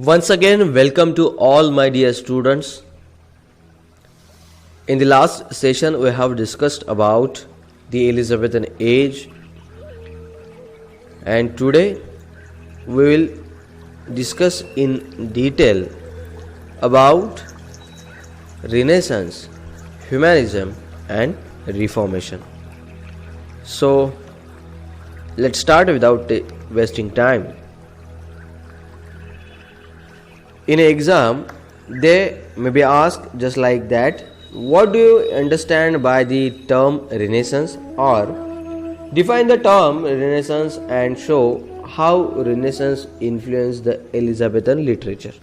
Once again, welcome to all my dear students. In the last session, we have discussed about the Elizabethan age, and today we will discuss in detail about Renaissance, Humanism, and Reformation. So, let's start without wasting time. In an exam, they may be asked just like that, what do you understand by the term Renaissance, or define the term Renaissance and show how Renaissance influenced the Elizabethan literature.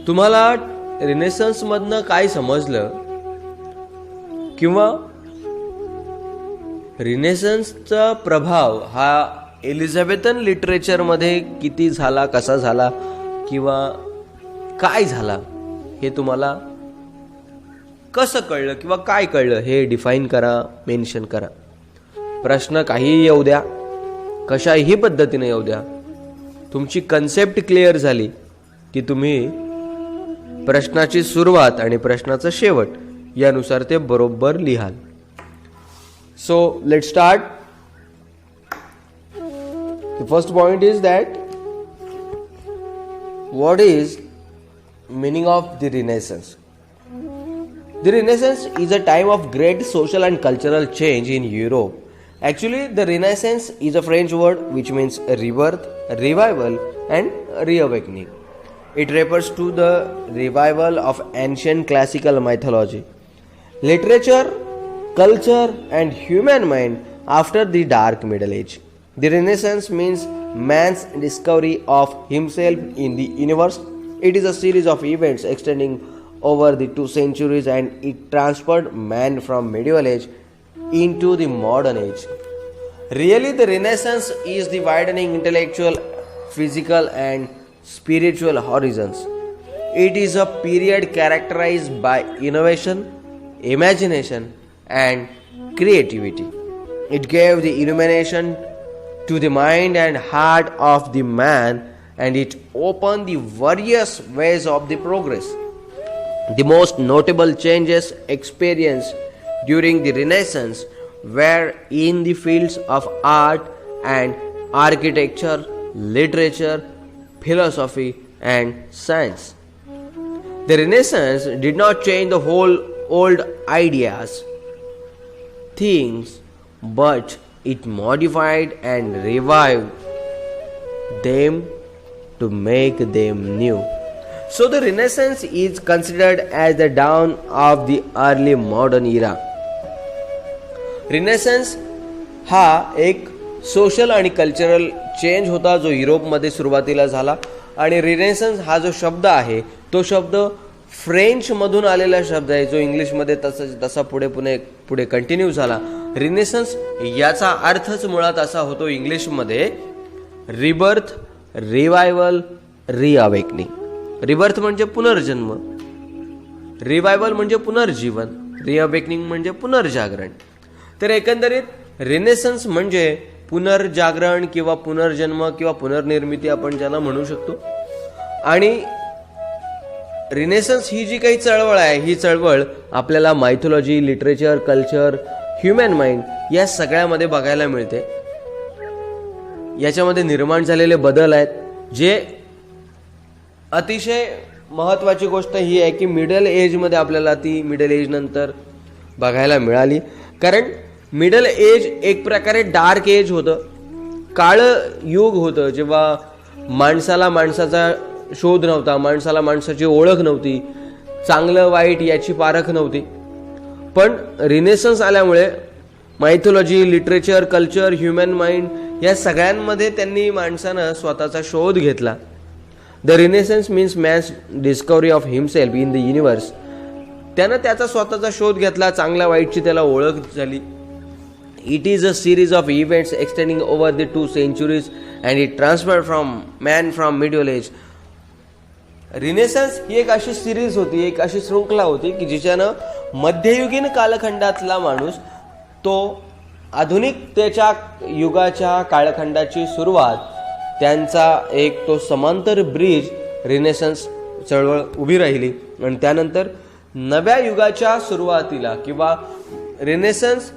तुम्हाला रिनेसन्स मधनं काय समजलं किंवा रिनेसन्सचा प्रभाव हा एलिझाबेथन लिटरेचरमध्ये किती झाला, कसा झाला किंवा काय झाला हे तुम्हाला कसं कळलं किंवा काय कळलं हे डिफाईन करा, मेन्शन करा. प्रश्न काहीही येऊ द्या, कशाही पद्धतीने येऊ द्या, तुमची कन्सेप्ट क्लिअर झाली की तुम्ही प्रश्नाची सुरुवात आणि प्रश्नाचा शेवट यानुसार ते बरोबर लिहाल. So let's start. The first point is that what is meaning of the Renaissance? The Renaissance is a time of great social and cultural change in Europe. Actually, the Renaissance is a French word which means rebirth, revival and reawakening. It refers to the revival of ancient classical mythology, literature, culture and human mind after the Dark Middle Age. The Renaissance means man's discovery of himself in the universe. It is a series of events extending over the 2 centuries, and it transferred man from medieval age into the modern age. Really, the Renaissance is the widening intellectual, physical and spiritual horizons. It is a period characterized by innovation, imagination and creativity. It gave the illumination to the mind and heart of the man, and it opened the various ways of the progress. The most notable changes experienced during the Renaissance were in the fields of art and architecture, literature, philosophy and science. The Renaissance did not change the whole old ideas, things, but it modified and revived them to make them new. So the Renaissance is considered as the dawn of the early modern era. Renaissance हा एक social आणि cultural change होता जो युरोपमध्ये सुरुवातीला झाला, आणि रिनेसन्स हा जो शब्द आहे तो शब्द फ्रेंच मधून आलेला शब्द आहे जो इंग्लिशमध्ये तसा पुढे कंटिन्यू झाला. रिनेसन्स याचा अर्थच मुळात असा होतो इंग्लिशमध्ये रिबर्थ, रिवायवल, रिअवेकनिंग. रिबर्थ म्हणजे पुनर्जन्म, रिवायवल म्हणजे पुनर्जीवन, रिअवेकनिंग म्हणजे पुनर्जागरण. तर एकंदरीत रिनेसन्स म्हणजे पुनर्जागरण किंवा पुनर्जन्म किंवा पुनर्निर्मिती आपण ज्याला म्हणू शकतो. आणि रिनेसन्स ही जी काही चळवळ आहे ही चळवळ आपल्याला mythology, literature, culture, human mind या सगळ्यामध्ये बघायला मिळते. याच्यामध्ये निर्माण झालेले बदल आहेत जे अतिशय महत्त्वाची गोष्ट ही आहे की मिडल एजमध्ये आपल्याला ती मिडल एज नंतर बघायला मिळाली. कारण मिडल एज एक प्रकारे डार्क एज होतं, काळं युग होतं, जेव्हा माणसाला माणसाचा शोध नव्हता, माणसाला माणसाची ओळख नव्हती, चांगलं वाईट याची पारख नव्हती. पण रिनेसन्स आल्यामुळे mythology, literature, culture, human mind या सगळ्यांमध्ये त्यांनी माणसानं स्वतःचा शोध घेतला. The renaissance means man's discovery of himself in the universe. त्यानं त्याचा स्वतःचा शोध घेतला, चांगल्या वाईटची त्याला ओळख झाली. It is a series of events extending over the 2 centuries and it transfer from man from middle age. Renaissance ही एक अशी सिरीज होती, एक अशी शृंखला होती की जिच्यानं मध्ययुगीन कालखंडातला माणूस तो आधुनिकतेच्या युगाच्या कालखंडाची सुरुवात त्यांचा एक तो समांतर ब्रिज रिनेसन्स चळवळ उभी राहिली. आणि त्यानंतर नव्या युगाच्या सुरुवातीला किंवा रिनेसन्स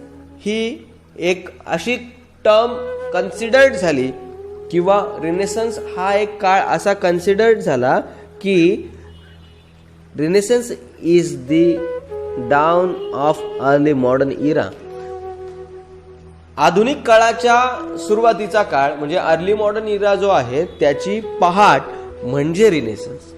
ही एक अशी टर्म कन्सिडर्ड झाली किंवा रिनेसन्स हा एक काळ असा कन्सिडर्ड झाला की renaissance is the dawn of early modern era. आधुनिक काळाच्या सुरुवातीचा काळ म्हणजे अर्ली मॉडर्न इरा जो आहे त्याची पहाट म्हणजे रिनेसन्स.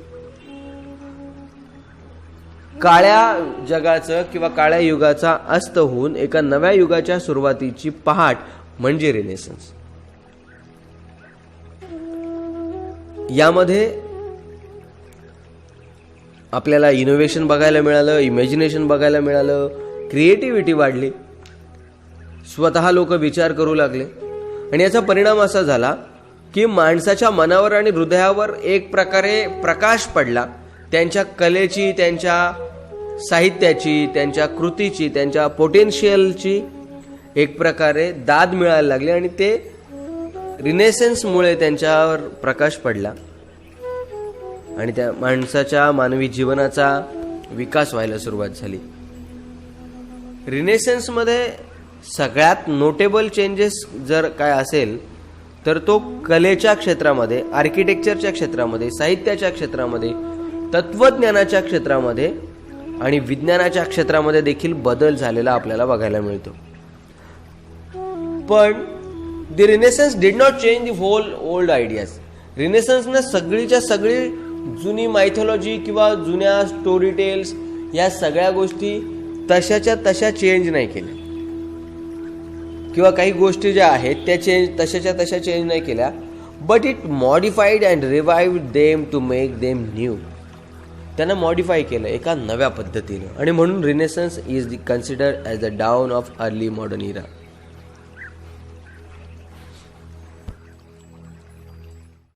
काळ्या जगाचं किंवा काळ्या युगाचा अस्त होऊन एका नव्या युगाच्या सुरुवातीची पहाट म्हणजे रिनेसन्स. यामध्ये आपल्याला इनोव्हेशन बघायला मिळालं, इमॅजिनेशन बघायला मिळालं, क्रिएटिव्हिटी वाढली, स्वतः लोक विचार करू लागले. आणि याचा परिणाम असा झाला की माणसाच्या मनावर आणि हृदयावर एक प्रकारे प्रकाश पडला. त्यांच्या कलेची, त्यांच्या साहित्याची, त्यांच्या कृतीची, त्यांच्या पोटेन्शियलची एक प्रकारे दाद मिळायला लागली आणि ते रिनेसन्समुळे त्यांच्यावर प्रकाश पडला आणि त्या माणसाच्या मानवी जीवनाचा विकास व्हायला सुरुवात झाली. रिनेसन्समध्ये सगळ्यात नोटेबल चेंजेस जर काय असेल तर तो कलेच्या क्षेत्रामध्ये, आर्किटेक्चरच्या क्षेत्रामध्ये, साहित्याच्या क्षेत्रामध्ये, तत्वज्ञानाच्या क्षेत्रामध्ये आणि विज्ञानाच्या क्षेत्रामध्ये देखील बदल झालेला आपल्याला बघायला मिळतो. पण the renaissance did not change the whole old ideas. रिनेसन्सनं सगळीच्या सगळी जुनी मायथॉलॉजी किंवा जुन्या स्टोरी टेल्स या सगळ्या गोष्टी तशाच्या तशा चेंज नाही केल्या किंवा काही गोष्टी ज्या आहेत त्या तशाच्या तशा चेंज नाही केल्या. But it modified and revived them to make them new. त्यांना मॉडिफाय केलं एका नव्या पद्धतीनं आणि म्हणून renaissance is considered as the dawn of early modern Ira.